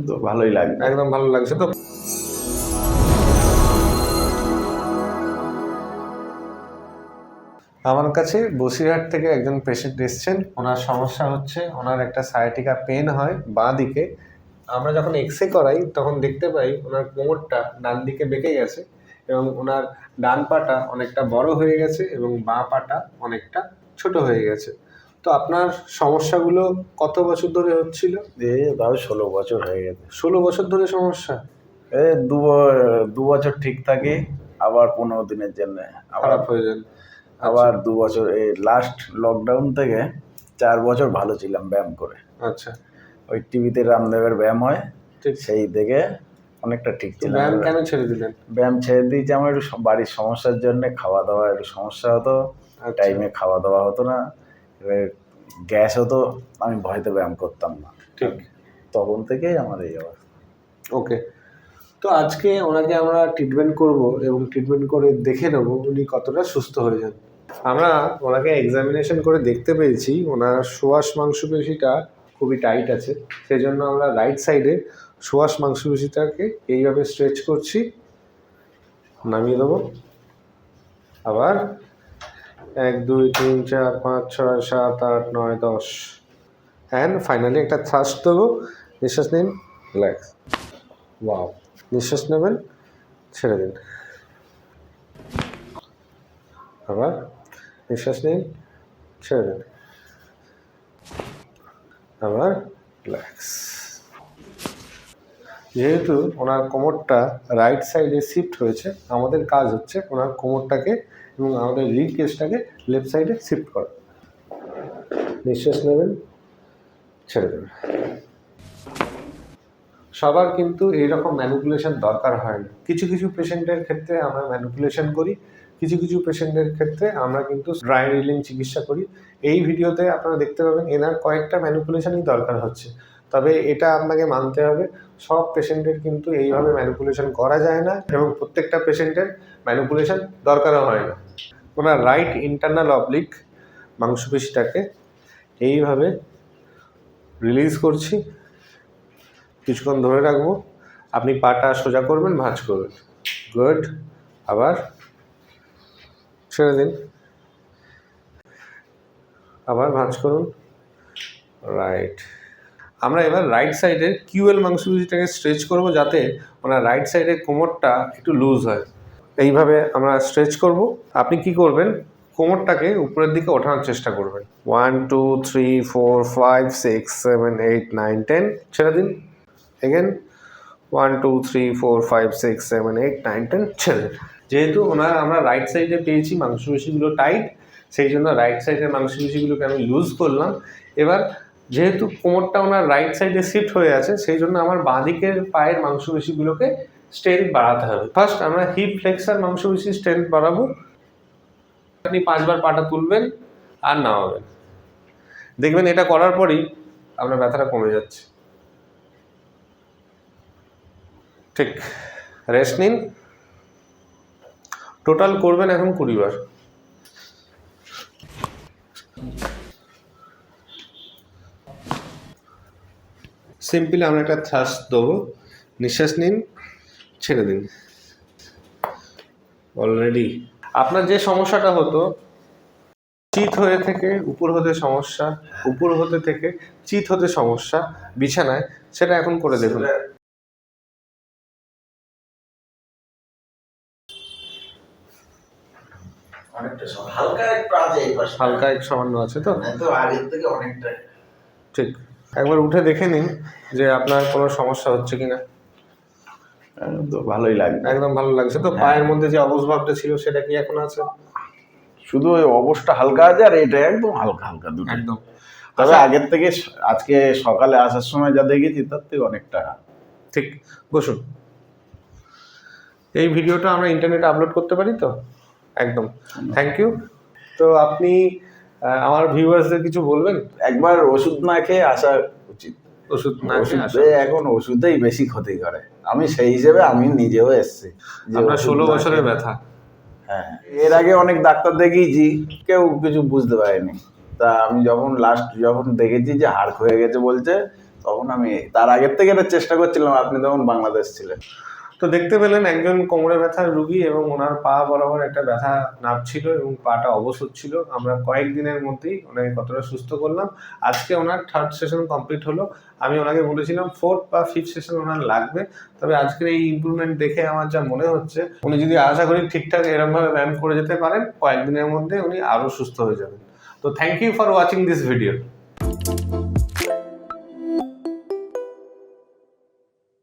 তো ভালোই লাগবে, একদম ভালো লাগছে তো। আমার কাছে বসিরহাট থেকে একজন পেশেন্ট এসেছেন। ওনার সমস্যা হচ্ছে ওনার একটা সায়াটিকা পেন হয় বাঁ দিকে। আমরা যখন এক্স রে করাই তখন দেখতে পাই ওনার কোমরটা ডান দিকে বেঁকে গেছে এবং ওনার ডান পাটা অনেকটা বড় হয়ে গেছে এবং বাঁ পাটা অনেকটা ছোট হয়ে গেছে। তো আপনার সমস্যাগুলো কত বছর ধরে হচ্ছিল? তাও 16 বছর হয়ে গেছে। 16 বছর ধরে সমস্যা? দু বছর ঠিক থাকে, আবার 15 দিনের জন্য খারাপ হয়ে যায়। আবার 2 বছর, এই লাস্ট লকডাউন থেকে 4 বছর ভালো ছিলাম ব্যায়াম করে। আচ্ছা, ওই টিভিতে রামদেবের ব্যায়াম হয়, ঠিক। সেই থেকে অনেকটা ঠিক ছিল। ব্যায়াম কেন ছেড়ে দিলেন? ব্যায়াম ছেড়ে দিয়েছি আমার একটু বাড়ির সমস্যার জন্য। খাওয়া দাওয়া একটু সমস্যা হতো, টাইমে খাওয়া দাওয়া হতো না, এবার গ্যাস হতো, আমি ভয়তে ব্যায়াম করতাম না। ঠিক, তখন থেকেই আমার এই অবস্থা। ওকে। তো আজকে ওনাকে আমরা ট্রিটমেন্ট করব এবং ট্রিটমেন্ট করে দেখে নেবো উনি কতটা সুস্থ হয়ে যান। আমরা ওনাকে এক্সামিনেশন করে দেখতে পেয়েছি ওনার সোয়াস মাংসপেশিটা খুবই টাইট আছে। সেই জন্য আমরা রাইট সাইডে সোয়াস মাংসপেশিটাকে এইভাবে স্ট্রেচ করছি, নামিয়ে দেবো। আবার 1 2 3 4 5 6 7 8 9 10 অ্যান্ড ফাইনালি একটা থ্রাস্ট দেবো। নিঃশ্বাস নিন, রিল্যাক্স। ওয়াও, নিঃশ্বাস নেবেন, ছেড়ে দিন। আবার নিঃশ্বাস নিন, ছেড়ে দিন। আবার রিল্যাক্স। যেহেতু ওনার কোমরটা রাইট সাইডে শিফট হয়েছে, আমাদের কাজ হচ্ছে ওনার কোমরটাকে এবং আমাদের রিড কেসটাকে লেফট সাইডে শিফট করা। নিঃশ্বাস নেবেন, ছেড়ে দেবেন। সবার কিন্তু এইরকম ম্যানিপুলেশন দরকার হয় না। কিছু কিছু পেশেন্টের ক্ষেত্রে আমরা ম্যানিপুলেশন করি, কিছু কিছু পেশেন্টের ক্ষেত্রে আমরা কিন্তু ড্রাই রিলিং চিকিৎসা করি। এই ভিডিওতে আপনারা দেখতে পাবেন এনার কয়েকটা ম্যানিপুলেশনই দরকার হচ্ছে। তবে এটা আপনাকে মানতে হবে, সব পেশেন্টের কিন্তু এইভাবে ম্যানিপুলেশন করা যায় না এবং প্রত্যেকটা পেশেন্টের ম্যানিপুলেশন দরকারও হয় না। ওনার রাইট ইন্টারনাল অবলিক মাংসপেশিটাকে এইভাবে রিলিজ করছি, কিছুক্ষণ ধরে রাখবো। আপনি পাটা সোজা করবেন, ভাঁজ করবেন, গুড। আবার ছেড়ে দিন, আবার ভাঁজ করুন, রাইট। আমরা এবার রাইট সাইডের কিউএল মাংসপেশিটাকে স্ট্রেচ করব যাতে ওনার রাইট সাইডের কোমরটা একটু লুজ হয়। এইভাবে আমরা স্ট্রেচ করব। আপনি কি করবেন, কোমরটাকে উপরের দিকে ওঠানোর চেষ্টা করবেন। 1 2 3 4 5 6 7 8 9 10, ছেড়ে দিন। এগেন 1 2 3 4 5 6 7 8 9 10, ছেড়ে দিন। যেহেতু আমরা রাইট সাইডে পেয়েছি মাংসপেশিগুলো টাইট, সেই জন্য রাইট সাইডের মাংসপেশিগুলোকে আমি লুজ করলাম। এবার যেহেতু কোমরটা ওনার রাইট সাইডে শিফট হয়ে আছে, সেই জন্য আমার বাঁ দিকের পায়ের মাংসপেশিগুলোকে স্ট্রেংথ বাড়াতে হবে। ফার্স্ট আমরা হিপ ফ্লেক্সার মাংসপেশি স্ট্রেংথ বাড়াবো। আপনি 5 বার পাটা তুলবেন আর নামাবেন, দেখবেন এটা করার পরেই আপনার ব্যথাটা কমে যাচ্ছে। ঠিক, রেস্ট নিন। টোটাল করবেন এখন 20 বার। সিম্পলি আমরা একটা থ্রাস্ট দেবো, নিঃশ্বাস নিন, ছেড়ে দিন। অলরেডি আপনার যে সমস্যাটা হতো চিত হয়ে থেকে উপর হতে সমস্যা, উপর হতে থেকে চিত হতে সমস্যা বিছানায়, সেটা এখন করে দেখুন। হালকা এক সামান্য আছে তো আগের থেকে অনেকটা ঠিক। একবার উঠে দেখে নিন যে আপনার কোনো সমস্যা হচ্ছে কিনা। তো ভালোই লাগবে, একদম ভালো লাগছে তো। পায়ের মধ্যে যে অবসভাবটা ছিল সেটা কি এখন আছে? শুধু ওই অবস্থা হালকা আছে আর এটা একদম হালকা হালকা দুটো একদম। তবে আগের থেকে আজকে সকালে আসার সময় যা দেখেছি তার থেকে অনেকটা ঠিক। বসুন। এই ভিডিওটা আমরা ইন্টারনেটে আপলোড করতে পারি তো? একদম, থ্যাংক ইউ। তো আপনি আমার ভিউয়ার্সদের কিছু বলবেন? একবার ওষুধ না খেয়ে আসা উচিত। ওষুধ না ওষুধে এখন ওষুধেই বেশি ক্ষতি করে, আমি সেই হিসেবে আমি নিজেও এসেছি। আপনার 16 বছরের ব্যথা। হ্যাঁ, এর আগে অনেক ডাক্তার দেখিয়েছি, কেউ কিছু বুঝতে পারেনি। তা আমি যখন লাস্ট দেখেছি যে হাড় ক্ষয়ে গেছে বলছে, তখন আমি তার আগের থেকে এটা চেষ্টা করছিলাম, আপনি তখন বাংলাদেশ ছিলেন। তো দেখতে পেলেন একজন কোমরে ব্যথার রুগী এবং ওনার পা বরাবর একটা ব্যথা নামছিল এবং পাটা অবশ হচ্ছিল। আমরা কয়েকদিনের মধ্যেই ওনাকে কতটা সুস্থ করলাম। আজকে ওনার 3rd সেশন কমপ্লিট হলো। আমি ওনাকে বলেছিলাম 4th বা 5th সেশন ওনার লাগবে, তবে আজকের এই ইমপ্রুভমেন্ট দেখে আমার যা মনে হচ্ছে, উনি যদি আশা করি ঠিকঠাক এরকমভাবে ব্যায়াম করে যেতে পারেন, কয়েকদিনের মধ্যে উনি আরও সুস্থ হয়ে যাবেন। তো thank you for watching this video.